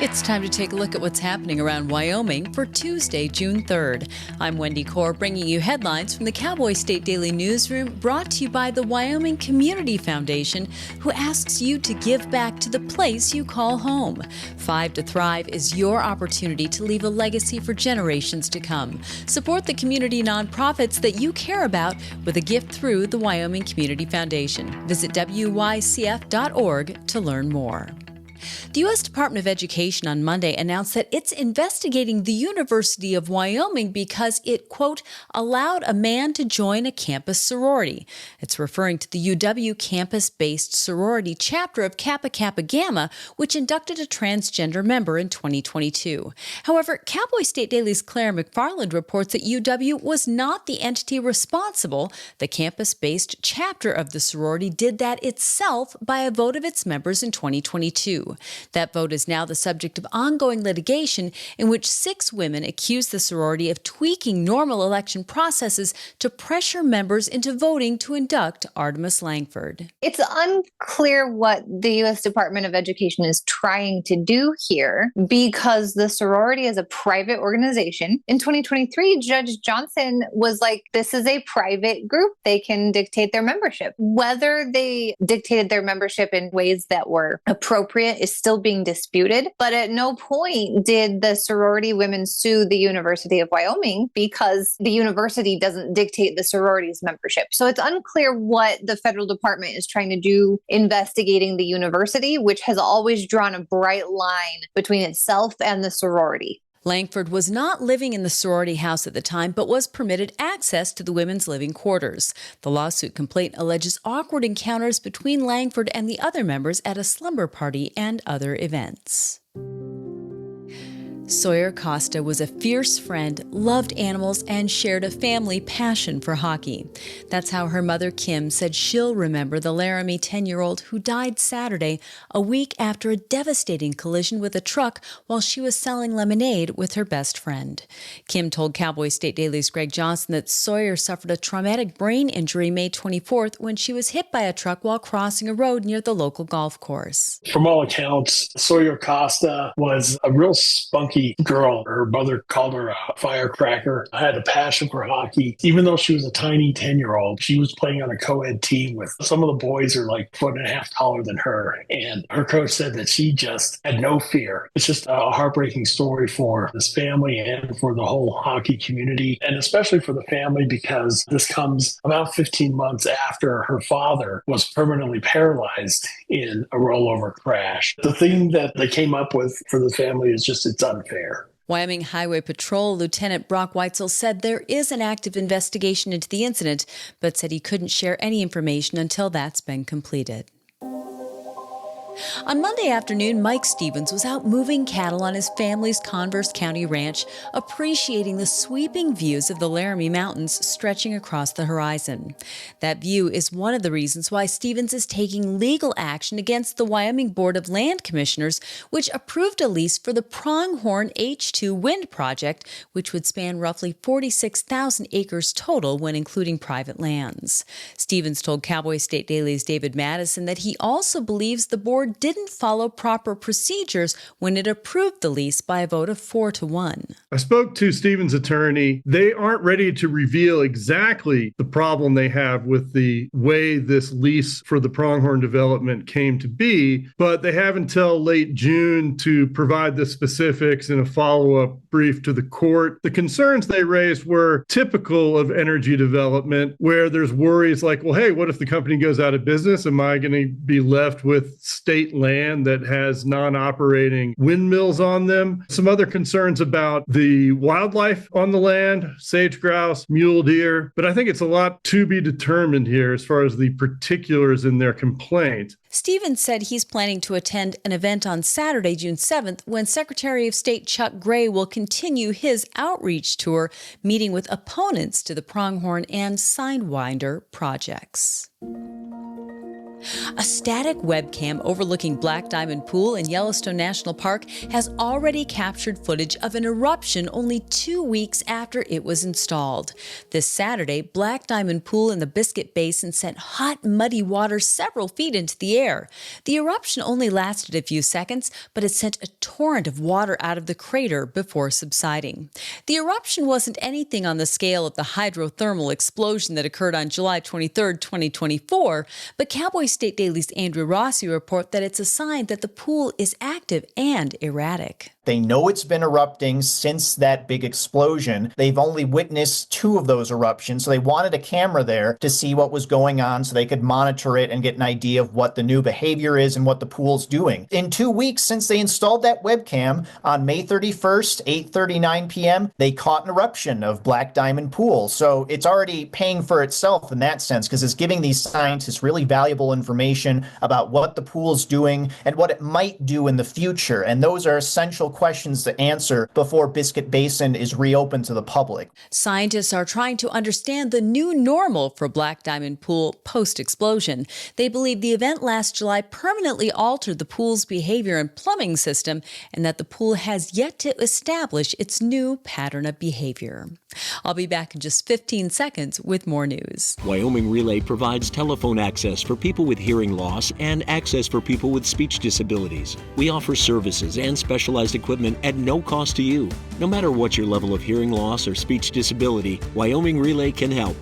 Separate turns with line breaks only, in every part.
It's time to take a look at what's happening around Wyoming for Tuesday, June 3rd. I'm Wendy Corr, bringing you headlines from the Cowboy State Daily newsroom, brought to you by the Wyoming Community Foundation, who asks you to give back to the place you call home. 5 to Thrive is your opportunity to leave a legacy for generations to come. Support the community nonprofits that you care about with a gift through the Wyoming Community Foundation. Visit wycf.org to learn more. The U.S. Department of Education on Monday announced that it's investigating the University of Wyoming because it, quote, allowed a man to join a campus sorority. It's referring to the UW campus-based sorority chapter of Kappa Kappa Gamma, which inducted a transgender member in 2022. However, Cowboy State Daily's Claire McFarland reports that UW was not the entity responsible. The campus-based chapter of the sorority did that itself by a vote of its members in 2022. That vote is now the subject of ongoing litigation in which 6 women accuse the sorority of tweaking normal election processes to pressure members into voting to induct Artemis Langford.
It's unclear what the U.S. Department of Education is trying to do here because the sorority is a private organization. In 2023, Judge Johnson was like, this is a private group. They can dictate their membership. Whether they dictated their membership in ways that were appropriate is still being disputed. But at no point did the sorority women sue the University of Wyoming because the university doesn't dictate the sorority's membership. So it's unclear what the federal department is trying to do investigating the university, which has always drawn a bright line between itself and the sorority.
Langford was not living in the sorority house at the time, but was permitted access to the women's living quarters. The lawsuit complaint alleges awkward encounters between Langford and the other members at a slumber party and other events. Sawyer Costa was a fierce friend, loved animals, and shared a family passion for hockey. That's how her mother, Kim, said she'll remember the Laramie 10-year-old who died Saturday, a week after a devastating collision with a truck while she was selling lemonade with her best friend. Kim told Cowboy State Daily's Greg Johnson that Sawyer suffered a traumatic brain injury May 24th when she was hit by a truck while crossing a road near the local golf course.
From all accounts, Sawyer Costa was a real spunky girl. Her mother called her a firecracker. Had a passion for hockey. Even though she was a tiny 10-year-old, she was playing on a co-ed team with some of the boys are like 1.5 feet taller than her. And her coach said that she just had no fear. It's just a heartbreaking story for this family and for the whole hockey community, and especially for the family because this comes about 15 months after her father was permanently paralyzed in a rollover crash. The thing that they came up with for the family is just it's unfair.
Wyoming Highway Patrol Lieutenant Brock Weitzel said there is an active investigation into the incident, but said he couldn't share any information until that's been completed. On Monday afternoon, Mike Stevens was out moving cattle on his family's Converse County ranch, appreciating the sweeping views of the Laramie Mountains stretching across the horizon. That view is one of the reasons why Stevens is taking legal action against the Wyoming Board of Land Commissioners, which approved a lease for the Pronghorn H2 wind project, which would span roughly 46,000 acres total when including private lands. Stevens told Cowboy State Daily's David Madison that he also believes the board didn't follow proper procedures when it approved the lease by a vote of 4-1.
I spoke to Stevens' attorney. They aren't ready to reveal exactly the problem they have with the way this lease for the Pronghorn development came to be, but they have until late June to provide the specifics in a follow-up brief to the court. The concerns they raised were typical of energy development, where there's worries like, well, hey, what if the company goes out of business? Am I going to be left with state land that has non-operating windmills on them? Some other concerns about the wildlife on the land, sage grouse, mule deer, but I think it's a lot to be determined here as far as the particulars in their complaint.
Stevens said he's planning to attend an event on Saturday, June 7th, when Secretary of State Chuck Gray will continue his outreach tour, meeting with opponents to the Pronghorn and Sidewinder projects. A static webcam overlooking Black Diamond Pool in Yellowstone National Park has already captured footage of an eruption only 2 weeks after it was installed. This Saturday, Black Diamond Pool in the Biscuit Basin sent hot, muddy water several feet into the air. The eruption only lasted a few seconds, but it sent a torrent of water out of the crater before subsiding. The eruption wasn't anything on the scale of the hydrothermal explosion that occurred on July 23, 2024, but Cowboy State Daily's Andrew Rossi report that it's a sign that the pool is active and erratic.
They know it's been erupting since that big explosion. They've only witnessed 2 of those eruptions, so they wanted a camera there to see what was going on so they could monitor it and get an idea of what the new behavior is and what the pool's doing. In 2 weeks since they installed that webcam, on May 31st, 8:39 p.m., they caught an eruption of Black Diamond Pool. So it's already paying for itself in that sense because it's giving these scientists really valuable information about what the pool's doing and what it might do in the future. And those are essential questions to answer before Biscuit Basin is reopened to the public.
Scientists are trying to understand the new normal for Black Diamond Pool post-explosion. They believe the event last July permanently altered the pool's behavior and plumbing system, and that the pool has yet to establish its new pattern of behavior. I'll be back in just 15 seconds with more news.
Wyoming Relay provides telephone access for people with hearing loss and access for people with speech disabilities. We offer services and specialized equipment at no cost to you. No matter what your level of hearing loss or speech disability, Wyoming Relay can help.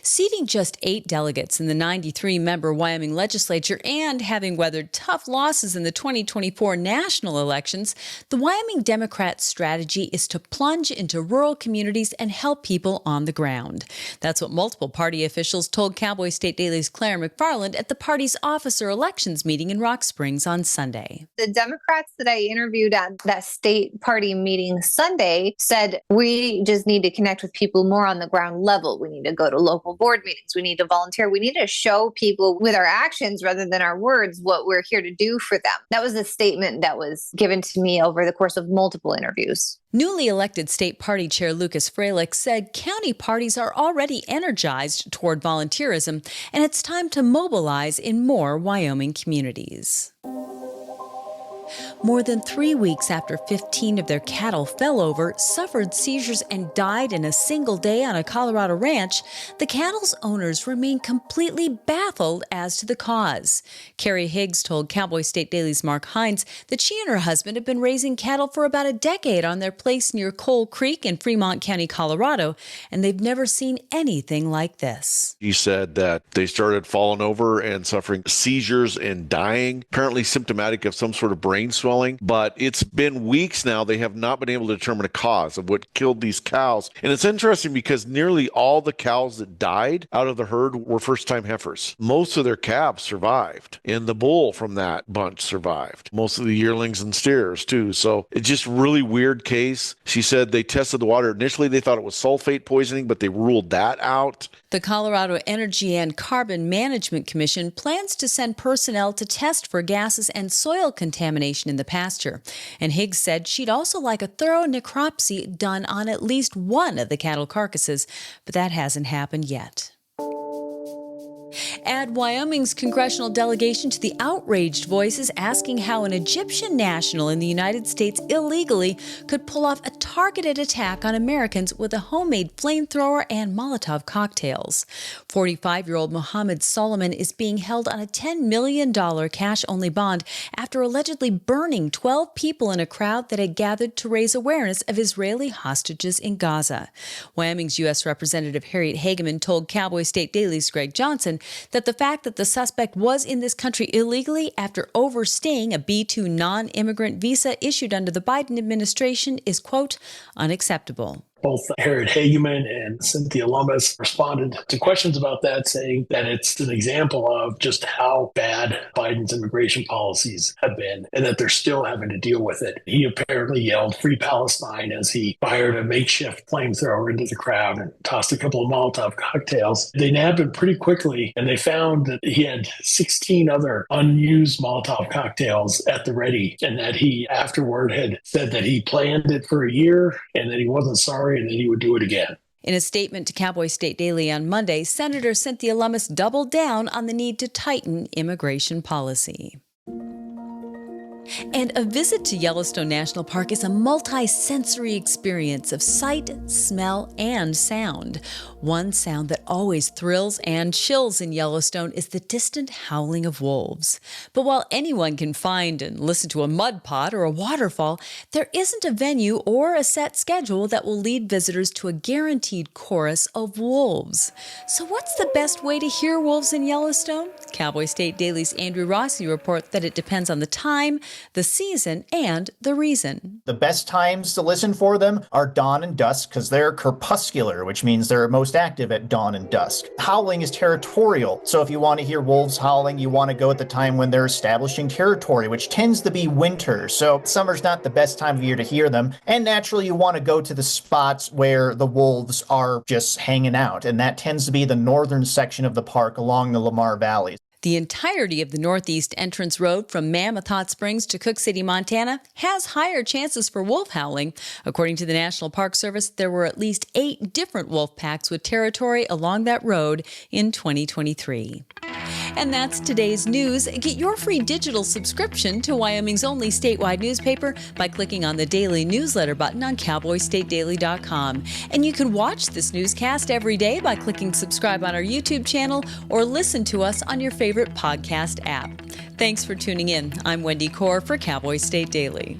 Seating just 8 delegates in the 93-member Wyoming legislature and having weathered tough losses in the 2024 national elections, the Wyoming Democrats' strategy is to plunge into rural communities and help people on the ground. That's what multiple party officials told Cowboy State Daily's Claire McFarland at the party's officer elections meeting in Rock Springs on Sunday.
The Democrats that I interviewed at that state party meeting Sunday said, we just need to connect with people more on the ground level. We need to go to local board meetings. We need to volunteer. We need to show people with our actions rather than our words what we're here to do for them. That was a statement that was given to me over the course of multiple interviews.
Newly elected state party chair Lucas Freilich said county parties are already energized toward volunteerism, and it's time to mobilize in more Wyoming communities. More than 3 weeks after 15 of their cattle fell over, suffered seizures, and died in a single day on a Colorado ranch, the cattle's owners remain completely baffled as to the cause. Carrie Higgs told Cowboy State Daily's Mark Hines that she and her husband have been raising cattle for about a decade on their place near Coal Creek in Fremont County, Colorado, and they've never seen anything like this.
He said that they started falling over and suffering seizures and dying, apparently symptomatic of some sort of brain swelling. But it's been weeks now. They have not been able to determine a cause of what killed these cows. And it's interesting because nearly all the cows that died out of the herd were first-time heifers. Most of their calves survived, and the bull from that bunch survived. Most of the yearlings and steers, too. So it's just a really weird case. She said they tested the water. Initially, they thought it was sulfate poisoning, but they ruled that out.
The Colorado Energy and Carbon Management Commission plans to send personnel to test for gases and soil contamination in the pasture. And Higgs said she'd also like a thorough necropsy done on at least one of the cattle carcasses, but that hasn't happened yet. Add Wyoming's congressional delegation to the outraged voices asking how an Egyptian national in the United States illegally could pull off a targeted attack on Americans with a homemade flamethrower and Molotov cocktails. 45-year-old Mohammed Solomon is being held on a $10 million cash-only bond after allegedly burning 12 people in a crowd that had gathered to raise awareness of Israeli hostages in Gaza. Wyoming's U.S. Representative Harriet Hageman told Cowboy State Daily's Greg Johnson that the fact that the suspect was in this country illegally after overstaying a B-2 non-immigrant visa issued under the Biden administration is, quote, unacceptable.
Both Harriet Hageman and Cynthia Lummis responded to questions about that, saying that it's an example of just how bad Biden's immigration policies have been and that they're still having to deal with it. He apparently yelled "Free Palestine" as he fired a makeshift flamethrower into the crowd and tossed a couple of Molotov cocktails. They nabbed him pretty quickly, and they found that he had 16 other unused Molotov cocktails at the ready, and that he afterward had said that he planned it for a year and that he wasn't sorry and then he would do it again.
In a statement to Cowboy State Daily on Monday, Senator Cynthia Lummis doubled down on the need to tighten immigration policy. And a visit to Yellowstone National Park is a multi-sensory experience of sight, smell, and sound. One sound that always thrills and chills in Yellowstone is the distant howling of wolves. But while anyone can find and listen to a mud pot or a waterfall, there isn't a venue or a set schedule that will lead visitors to a guaranteed chorus of wolves. So what's the best way to hear wolves in Yellowstone? Cowboy State Daily's Andrew Rossi reports that it depends on the time, the season, and the reason.
The best times to listen for them are dawn and dusk because they're crepuscular, which means they're most active at dawn and dusk. Howling is territorial, so if you want to hear wolves howling, you want to go at the time when they're establishing territory, which tends to be winter, so summer's not the best time of year to hear them. And naturally, you want to go to the spots where the wolves are just hanging out, and that tends to be the northern section of the park along the Lamar Valley.
The entirety of the northeast entrance road from Mammoth Hot Springs to Cook City, Montana, has higher chances for wolf howling. According to the National Park Service, there were at least 8 different wolf packs with territory along that road in 2023. And that's today's news. Get your free digital subscription to Wyoming's only statewide newspaper by clicking on the daily newsletter button on cowboystatedaily.com. And you can watch this newscast every day by clicking subscribe on our YouTube channel or listen to us on your favorite podcast app. Thanks for tuning in. I'm Wendy Corr for Cowboy State Daily.